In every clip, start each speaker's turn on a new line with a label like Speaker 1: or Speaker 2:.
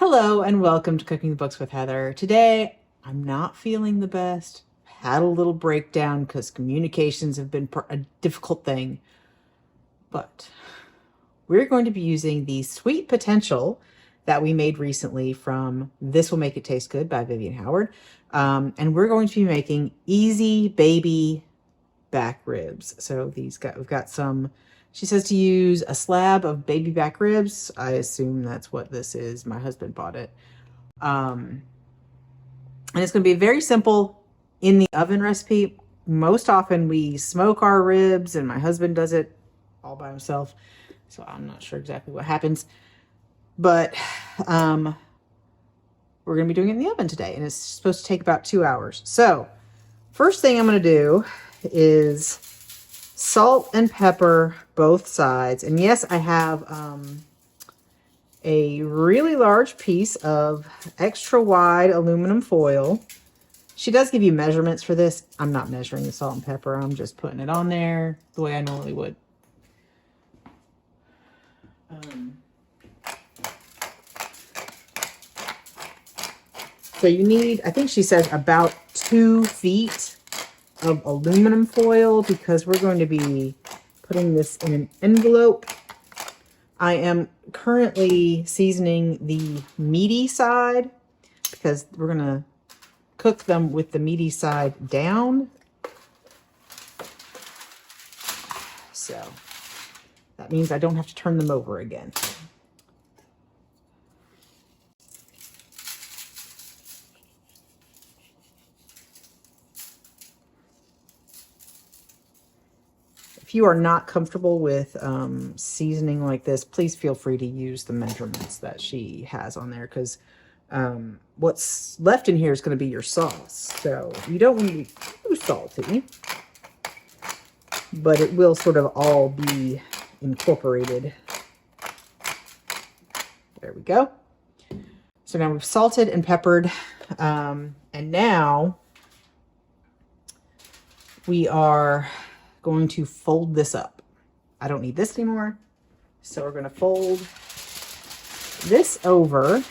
Speaker 1: Hello and welcome to Cooking the Books with Heather. Today, I'm not feeling the best. Had a little breakdown because communications have been a difficult thing. But we're going to be using the Sweet Potential that we made recently from This Will Make It Taste Good by Vivian Howard. And we're going to be making easy baby back ribs. So we've got some. She says to use a slab of baby back ribs. I assume that's what this is. My husband bought it. And it's going to be a very simple in the oven recipe. Most often we smoke our ribs and my husband does it all by himself. So I'm not sure exactly what happens. But we're going to be doing it in the oven today. And it's supposed to take about 2 hours. So first thing I'm going to do is salt and pepper both sides. And yes, I have a really large piece of extra wide aluminum foil. She does give you measurements for this. I'm not measuring the salt and pepper. I'm just putting it on there the way I normally would. So you need, I think she says about 2 feet of aluminum foil because we're going to be putting this in an envelope. I am currently seasoning the meaty side because we're going to cook them with the meaty side down. So that means I don't have to turn them over again. If you are not comfortable with seasoning like this, please feel free to use the measurements that she has on there because what's left in here is going to be your sauce. So you don't want to be too salty, but it will sort of all be incorporated. There we go. So now we've salted and peppered, and now we are going to fold this up. I don't need this anymore. So we're going to fold this over.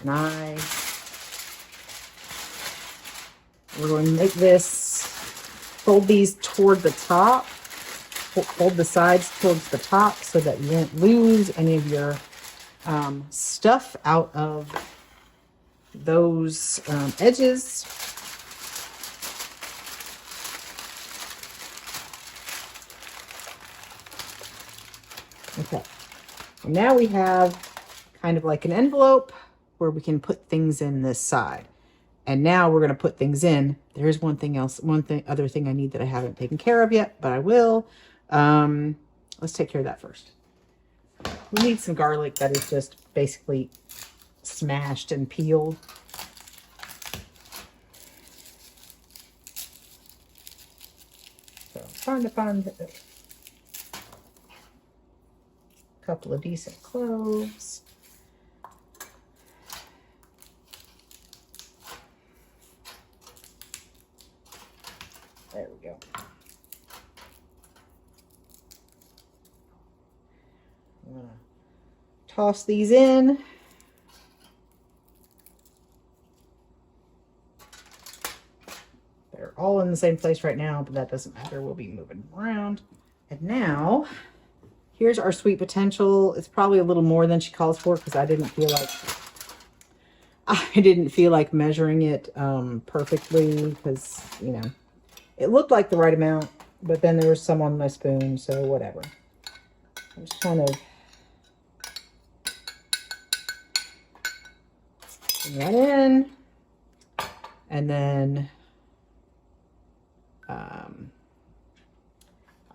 Speaker 1: And we're going to make this, fold these toward the top, fold the sides towards the top so that you won't lose any of your stuff out of those edges. Okay, and now we have kind of like an envelope where we can put things in this side. And now we're going to put things in. There's other thing I need that I haven't taken care of yet, but I will. Let's take care of that first. We need some garlic that is just basically smashed and peeled. So trying to find a couple of decent cloves. There we go. I'm gonna toss these in. They're all in the same place right now, but that doesn't matter. We'll be moving around. And now, here's our sweet potential. It's probably a little more than she calls for because I didn't feel like measuring it perfectly because, you know, it looked like the right amount, but then there was some on my spoon, so whatever. I'm just kind of putting that in. And then I've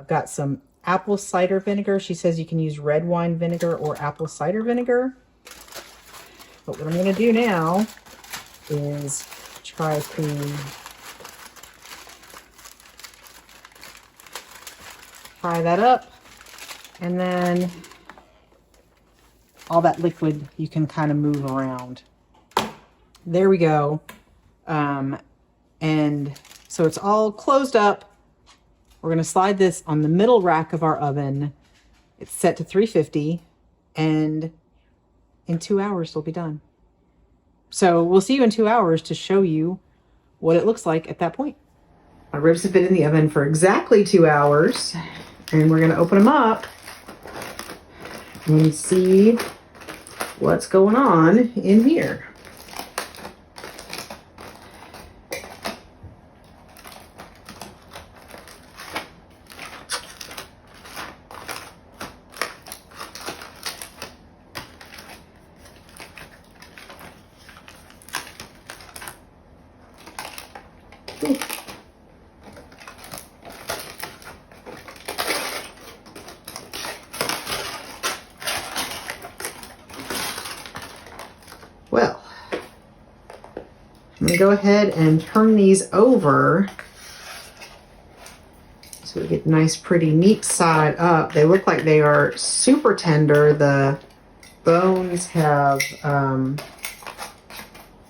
Speaker 1: got some apple cider vinegar. She says you can use red wine vinegar or apple cider vinegar. But what I'm going to do now is try to tie that up, and then all that liquid you can kind of move around. There we go. And so it's all closed up. We're going to slide this on the middle rack of our oven It's set to 350, and in 2 hours they'll be done. So we'll see you in 2 hours to show you what it looks like at that point. My ribs have been in the oven for exactly 2 hours, and we're going to open them up and see what's going on in here. Well, I'm going to go ahead and turn these over so we get a nice pretty meat side up. They look like they are super tender. The bones have, the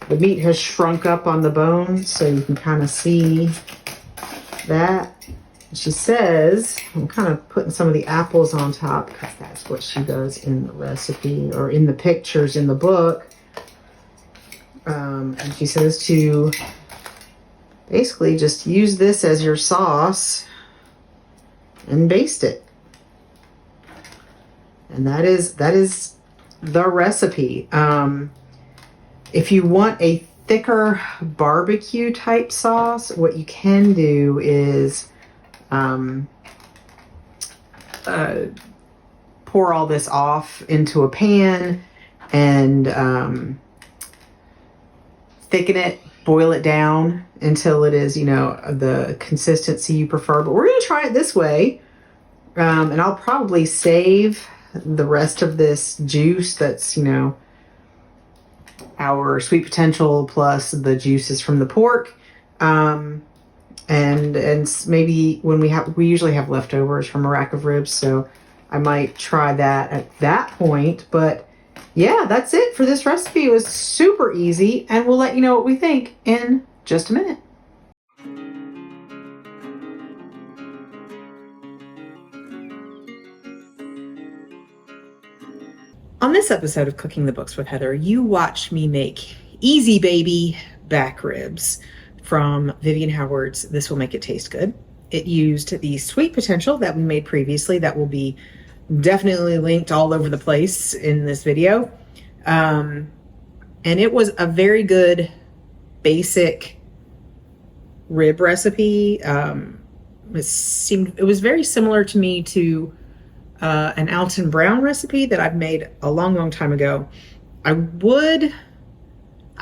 Speaker 1: meat has shrunk up on the bones, so you can kind of see that. She says, I'm kind of putting some of the apples on top because that's what she does in the recipe or in the pictures in the book. And she says to basically just use this as your sauce and baste it. And that is the recipe. If you want a thicker barbecue type sauce, what you can do is pour all this off into a pan and thicken it, boil it down until it is, the consistency you prefer. But we're going to try it this way. And I'll probably save the rest of this juice that's, our sweet potential plus the juices from the pork. And maybe when we usually have leftovers from a rack of ribs, so I might try that at that point. But yeah, that's it for this recipe. It was super easy, and we'll let you know what we think in just a minute. On this episode of Cooking the Books with Heather, you watched me make easy baby back ribs from Vivian Howard's This Will Make It Taste Good. It used the sweet potential that we made previously that will be definitely linked all over the place in this video. And it was a very good basic rib recipe. It was very similar to me to an Alton Brown recipe that I've made a long time ago. I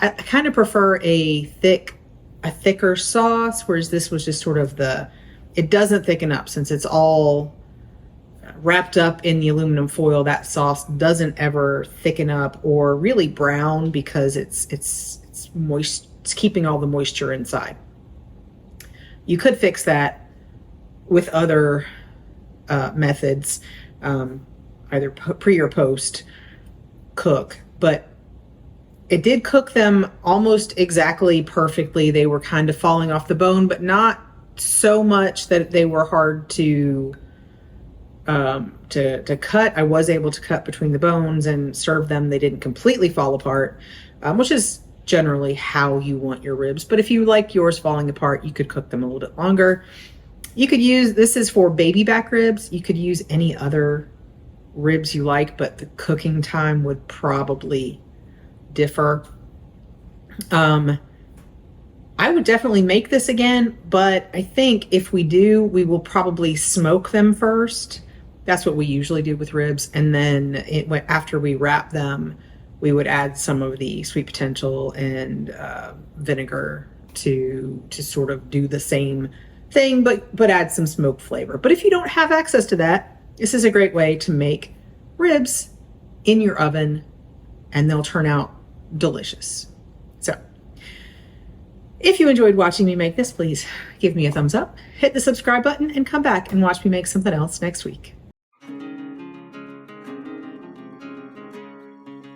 Speaker 1: kind of prefer a thicker sauce, whereas this was just sort of it doesn't thicken up since it's all wrapped up in the aluminum foil. That sauce doesn't ever thicken up or really brown because it's moist. It's keeping all the moisture inside. You could fix that with other methods, either pre or post cook, but it did cook them almost exactly perfectly. They were kind of falling off the bone, but not so much that they were hard to cut. I was able to cut between the bones and serve them. They didn't completely fall apart, which is generally how you want your ribs. But if you like yours falling apart, you could cook them a little bit longer. You could use, this is for baby back ribs. You could use any other ribs you like, but the cooking time would probably differ. I would definitely make this again, but I think if we do, we will probably smoke them first. That's what we usually do with ribs. And then after we wrap them, we would add some of the sweet potential and vinegar to sort of do the same thing, but add some smoked flavor. But if you don't have access to that, this is a great way to make ribs in your oven, and they'll turn out delicious. So if you enjoyed watching me make this, please give me a thumbs up, hit the subscribe button, and come back and watch me make something else next week.